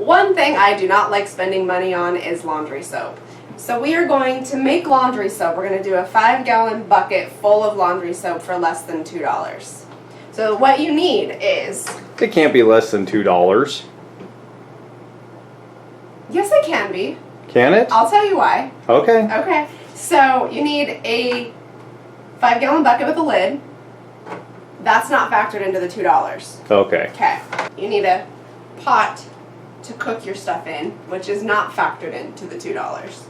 One thing I do not like spending money on is laundry soap. So we are going to make laundry soap. We're going to do a 5-gallon bucket full of laundry soap for less than $2. So what you need is... It can't be less than $2. Yes, it can be. Can it? I'll tell you why. Okay. Okay. So you need a 5-gallon bucket with a lid. That's not factored into the $2. Okay. Okay. You need a pot to cook your stuff in, which is not factored into the $2.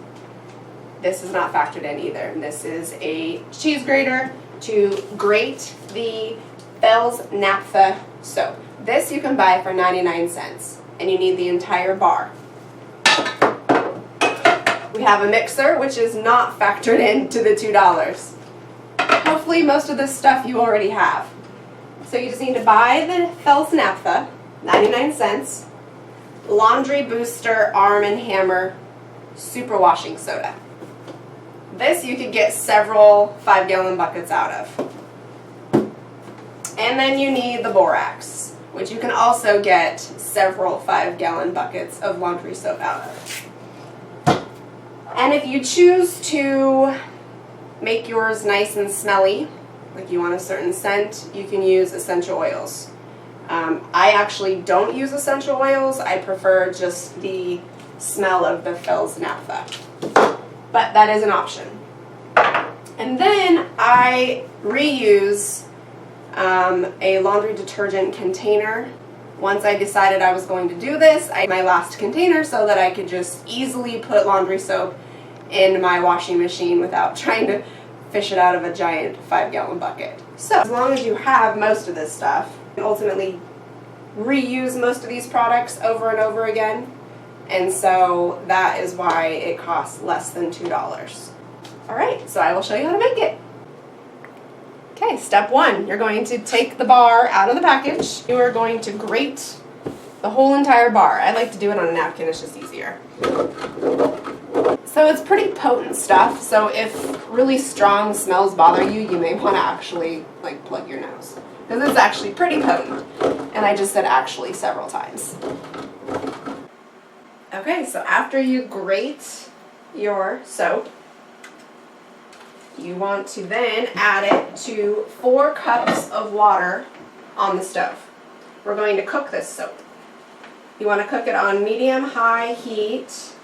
This is not factored in either. And this is a cheese grater to grate the Bell's Naphtha soap. This you can buy for 99 cents, and you need the entire bar. We have a mixer, which is not factored into the $2. Hopefully most of this stuff you already have. So you just need to buy the Bell's Naphtha, 99 cents, Laundry Booster Arm & Hammer Super Washing Soda. This you could get several 5-gallon buckets out of. And then you need the borax, which you can also get several 5-gallon buckets of laundry soap out of. And if you choose to make yours nice and smelly, like you want a certain scent, you can use essential oils. I actually don't use essential oils. I prefer just the smell of the Bell's Naphtha. But that is an option. And then I reuse a laundry detergent container. Once I decided I was going to do this, I made my last container so that I could just easily put laundry soap in my washing machine without trying to fish it out of a giant 5-gallon bucket. So as long as you have most of this stuff, you can ultimately reuse most of these products over and over again. And so that is why it costs less than $2. Alright, so I will show you how to make it. Okay, step 1, you're going to take the bar out of the package. You are going to grate the whole entire bar. I like to do it on a napkin, it's just easier. So it's pretty potent stuff, so if really strong smells bother you, you may want to actually plug your nose. Because it's actually pretty potent. And I just said actually several times. Okay, so after you grate your soap, you want to then add it to 4 cups of water on the stove. We're going to cook this soap. You want to cook it on medium-high heat.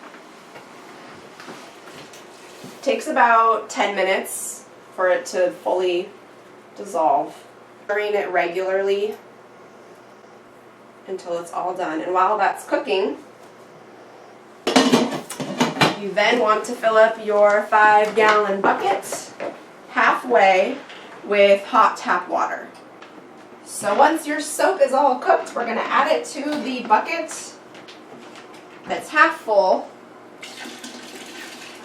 It takes about 10 minutes for it to fully dissolve. Stirring it regularly until it's all done. And while that's cooking, you then want to fill up your 5-gallon bucket halfway with hot tap water. So once your soap is all cooked, we're going to add it to the bucket that's half full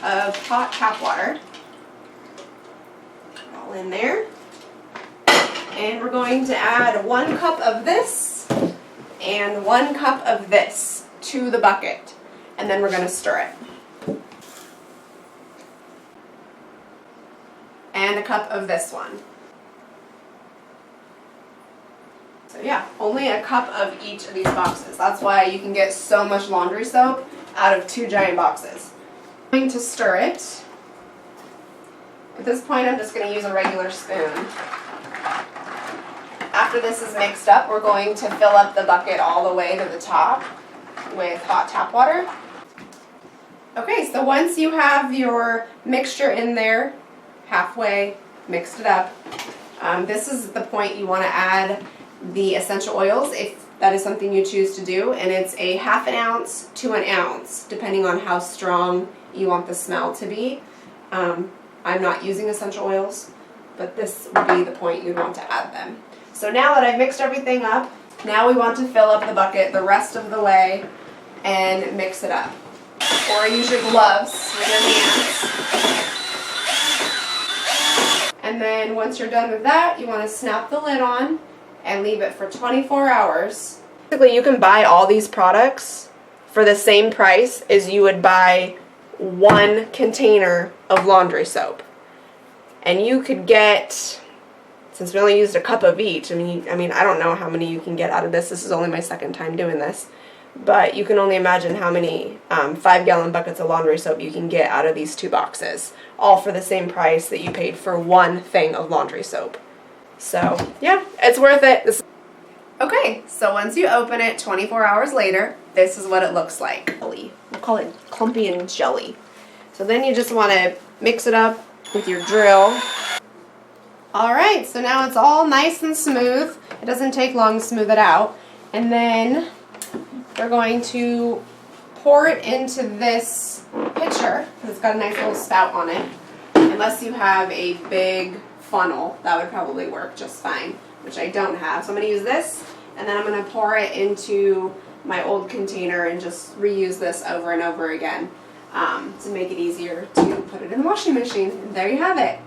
of hot tap water. All in there. And we're going to add 1 cup of this and 1 cup of this to the bucket. And then we're going to stir it. And a cup of this one. So yeah, only a cup of each of these boxes. That's why you can get so much laundry soap out of 2 giant boxes. I'm going to stir it. At this point, I'm just going to use a regular spoon. After this is mixed up, we're going to fill up the bucket all the way to the top with hot tap water. Okay, so once you have your mixture in there, halfway, mixed it up, this is the point you want to add the essential oils, if that is something you choose to do, and it's a 1/2 ounce to 1 ounce, depending on how strong you want the smell to be. I'm not using essential oils, but this would be the point you'd want to add them. So now that I've mixed everything up, now we want to fill up the bucket the rest of the way and mix it up. Or use your gloves with your hands. And then once you're done with that, you want to snap the lid on and leave it for 24 hours. Basically, you can buy all these products for the same price as you would buy 1 container of laundry soap. And you could get, since we only used a cup of each, I mean, I don't know how many you can get out of this. This is only my 2nd time doing this. but you can only imagine how many 5-gallon buckets of laundry soap you can get out of these 2 boxes, all for the same price that you paid for one thing of laundry soap. So yeah, it's worth it. Okay, so once you open it 24 hours later, this is what it looks like. We'll call it clumpy and jelly. So then you just want to mix it up with your drill. Alright, so now it's all nice and smooth. It doesn't take long to smooth it out. And then we're going to pour it into this pitcher, because it's got a nice little spout on it. Unless you have a big funnel, that would probably work just fine, which I don't have. So I'm going to use this, and then I'm going to pour it into my old container and just reuse this over and over again to make it easier to put it in the washing machine. And there you have it.